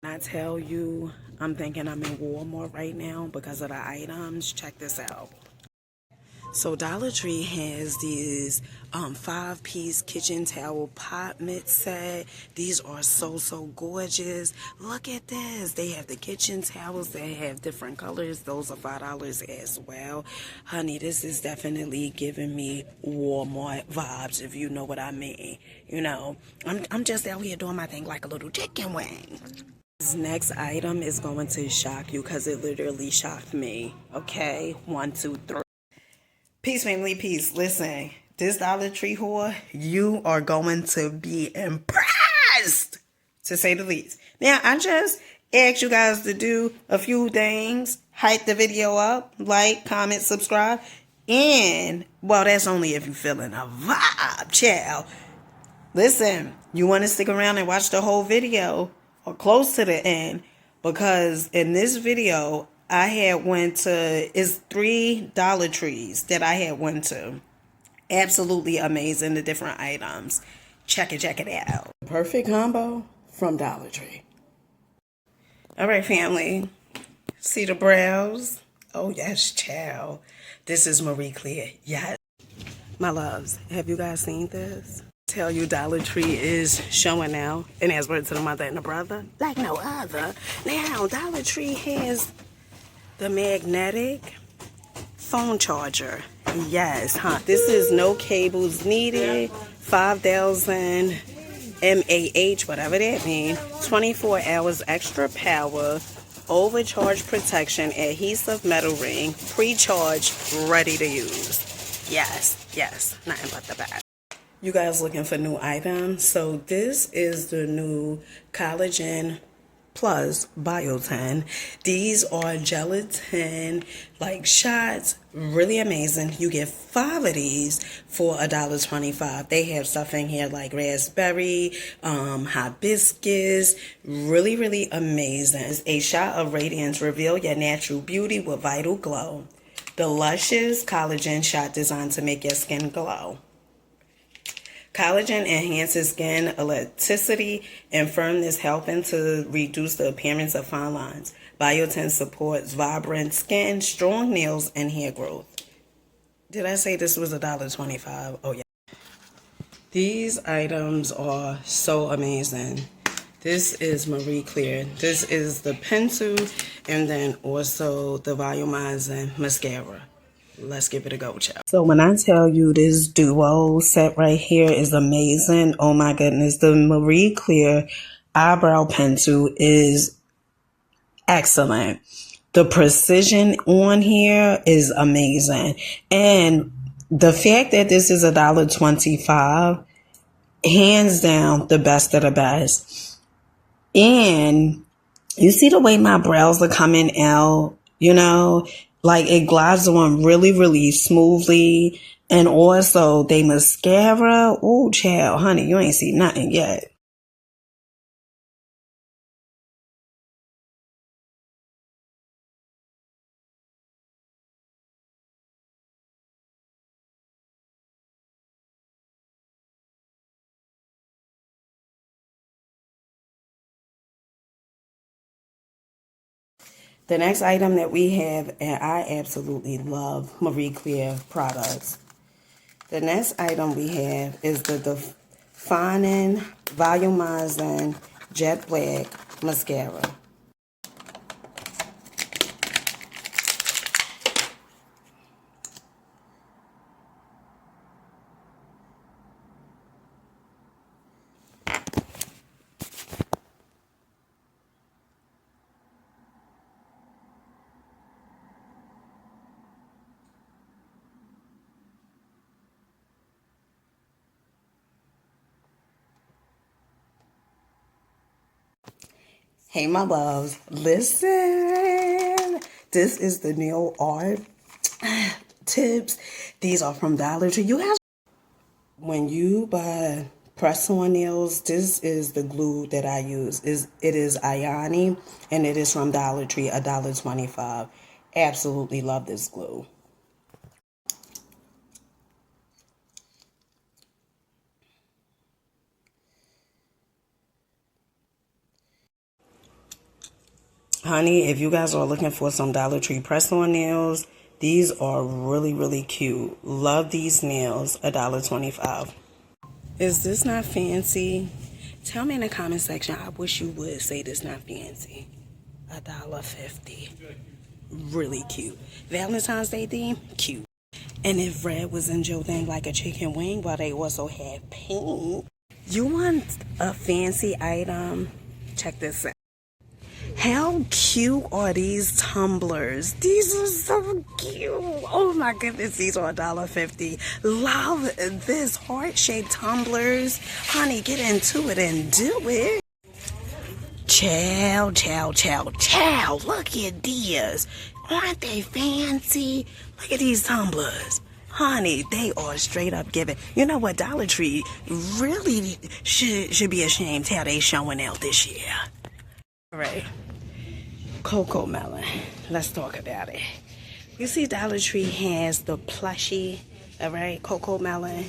I tell you, I'm thinking I'm in Walmart right now because of the items. Check this out. So Dollar Tree has these 5-piece kitchen towel pot mitt set. These are so gorgeous. Look at this. They have the kitchen towels that have different colors. Those are $5 as well. Honey, this is definitely giving me Walmart vibes, if you know what I mean. You know, I'm just out here doing my thing like a little chicken wing. This next item is going to shock you because it literally shocked me. Okay, 1, 2, 3. Peace, family, peace. Listen, this Dollar Tree whore, you are going to be impressed, to say the least. Now, I just asked you guys to do a few things. Hype the video up, like, comment, subscribe. And, well, that's only if you're feeling a vibe, child. Listen, you want to stick around and watch the whole video or close to the end, because in this video I had went to, it's 3 Dollar Trees that I had went to. Absolutely amazing, the different items. Check it out. Perfect combo from Dollar Tree. All right, family. See the brows? Oh yes, child. This is Marie Claire. Yes. My loves, have you guys seen this? Tell you Dollar Tree is showing now, and as word to the mother and the brother, like no other. Now, Dollar Tree has the magnetic phone charger. Yes, huh? This is no cables needed. 5,000 mAh, whatever that means. 24 hours extra power. Overcharge protection. Adhesive metal ring. Pre-charged. Ready to use. Yes. Nothing but the best. You guys looking for new items? So this is the new Collagen Plus Biotin. These are gelatin like shots, really amazing. You get 5 of these for $1.25. They have stuff in here like raspberry, hibiscus, really amazing. It's a shot of radiance. Reveal your natural beauty with vital glow. The luscious collagen shot designed to make your skin glow. Collagen enhances skin elasticity and firmness, helping to reduce the appearance of fine lines. Biotin supports vibrant skin, strong nails, and hair growth. Did I say this was $1.25? Oh, yeah. These items are so amazing. This is Marie Claire. This is the pencil, and then also the volumizing mascara. Let's give it a go, child. So when I tell you this duo set right here is amazing, oh my goodness, the Marie Claire eyebrow pencil is excellent. The precision on here is amazing. And the fact that this is $1.25, hands down the best of the best. And you see the way my brows are coming out, you know, like it glides on really smoothly. And also they mascara. Oh, child, honey, you ain't seen nothing yet. The next item that we have, and I absolutely love Marie Claire products. The next item we have is the Defining Volumizing Jet Black Mascara. Hey, my loves, listen. This is the nail art tips. These are from Dollar Tree. You guys, when you buy press-on nails, this is the glue that I use. It is Ioni, and it is from Dollar Tree, $1.25. Absolutely love this glue. Honey, if you guys are looking for some Dollar Tree press-on nails, these are really, really cute. Love these nails, $1.25. Is this not fancy? Tell me in the comment section. I wish you would say this not fancy. $1.50. Really cute. Valentine's Day theme, cute. And if red was in your thing like a chicken wing, but they also have pink. You want a fancy item? Check this out. How cute are these tumblers? These are so cute. Oh my goodness, these are $1.50. Love this heart-shaped tumblers. Honey, get into it and do it. Chow, chow, chow, chow. Look at these. Aren't they fancy? Look at these tumblers. Honey, they are straight up giving. You know what? Dollar Tree really should be ashamed how they showing out this year. All right. Cocoa melon. Let's talk about it. You see Dollar Tree has the plushie, all right, cocoa melon.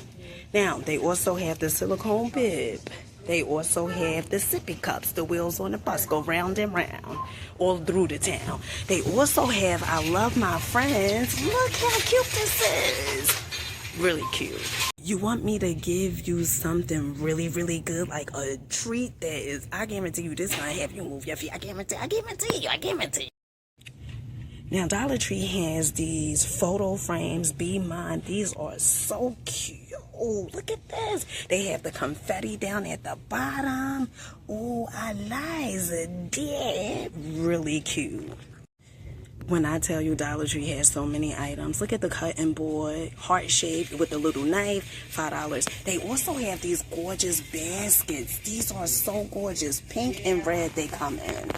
Now, they also have the silicone bib. They also have the sippy cups. The wheels on the bus go round and round all through the town. They also have I Love My Friends. Look how cute this is. Really cute. You want me to give you something really, really good, like a treat that is, I guarantee you this gonna have you move your feet. I guarantee you. Now, Dollar Tree has these photo frames. Be mine. These are so cute. Oh, look at this. They have the confetti down at the bottom. Oh, I like it. Really cute. When I tell you Dollar Tree has so many items, look at the cutting board, heart-shaped with the little knife, $5. They also have these gorgeous baskets. These are so gorgeous. Pink and red they come in.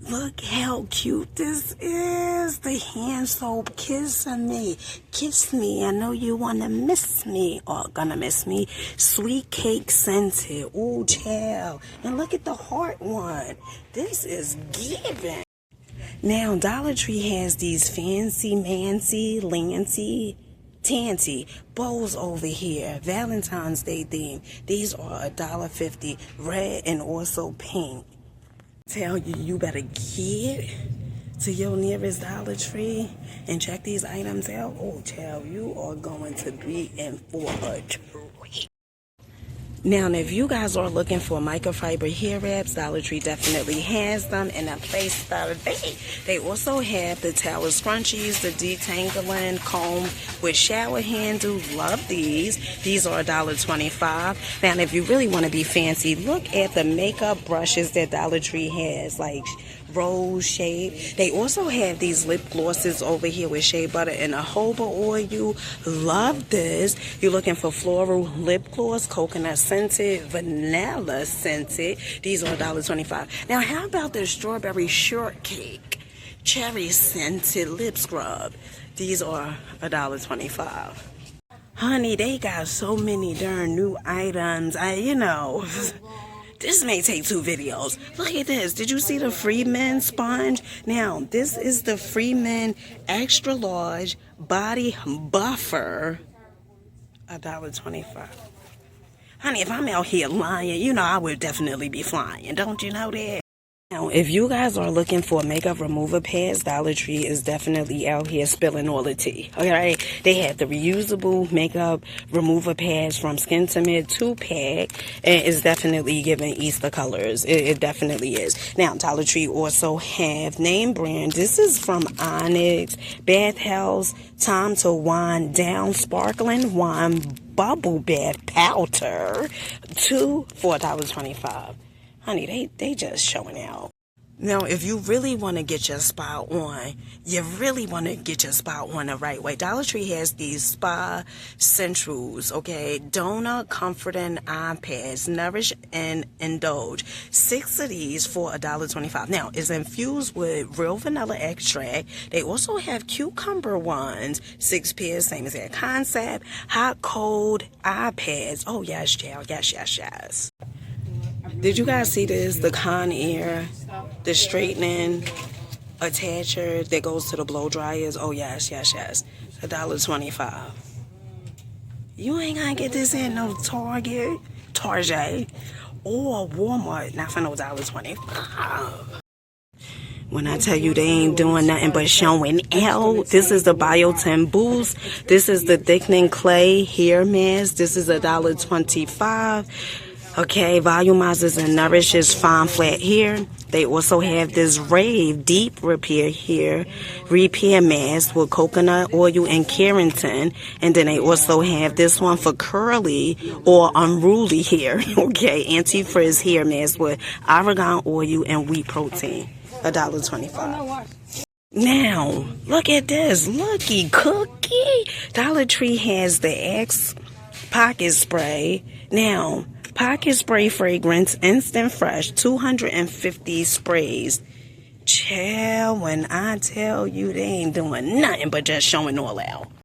Look how cute this is. The hand soap kissing me. Kiss me. I know you want to miss me or gonna miss me. Sweet cake scented. Ooh, child. And look at the heart one. This is giving. Now, Dollar Tree has these fancy, mancy, lancy, tancy bows over here. Valentine's Day theme. These are $1.50. Red and also pink. Tell you, you better get to your nearest Dollar Tree and check these items out. Oh, child, you are going to be in for a treat. Now, if you guys are looking for microfiber hair wraps, Dollar Tree definitely has them in a place to be. They also have the towel scrunchies, the detangling comb with shower handle. Love these. These are $1.25. Now, if you really want to be fancy, look at the makeup brushes that Dollar Tree has, like rose shape. They also have these lip glosses over here with shea butter and a jojoba oil. Love this. You're looking for floral lip gloss, coconut scented, vanilla scented. These are $1.25. Now, how about the strawberry shortcake, cherry scented lip scrub? These are $1.25. Honey, they got so many darn new items. This may take 2 videos. Look at this. Did you see the Freeman sponge? Now, this is the Freeman extra large body buffer. $1.25. Honey, if I'm out here lying, I would definitely be flying. Don't you know that? Now, if you guys are looking for makeup remover pads, Dollar Tree is definitely out here spilling all the tea. Okay, they have the reusable makeup remover pads from Skin to Mid 2-pack, and it's definitely giving Easter colors. It definitely is. Now, Dollar Tree also have name brand. This is from Onyx Bathhouse Time to Wind Down Sparkling Wine Bubble Bath Powder, 2 for $1.25. Honey, they just showing out. Now, if you really want to get your spa on, the right way, Dollar Tree has these spa centrals, okay? Donut, comforting eye pads, nourish and indulge. 6 of these for $1.25. Now, it's infused with real vanilla extract. They also have cucumber ones, 6 pairs, same as that concept. Hot, cold eye pads. Oh, yes, child. Yes. Did you guys see this? The Conair, the straightening attacher that goes to the blow dryers. Oh, yes. $1.25. You ain't gonna get this in no Target, or Walmart. Not for no $1.25. When I tell you they ain't doing nothing but showing out. This is the Biotin Boost. This is the thickening clay hair mask. This is $1.25. Okay, volumizes and nourishes fine flat hair. They also have this Rave Deep Repair Hair Repair Mask with coconut oil and keratin. And then they also have this one for curly or unruly hair. Okay, anti-frizz hair mask with argan oil and wheat protein. $1.25. Now, look at this. Looky cookie. Dollar Tree has the Axe Pocket Spray. Now, Pocket Spray Fragrance Instant Fresh 250 sprays. Child, when I tell you they ain't doing nothing but just showing all out.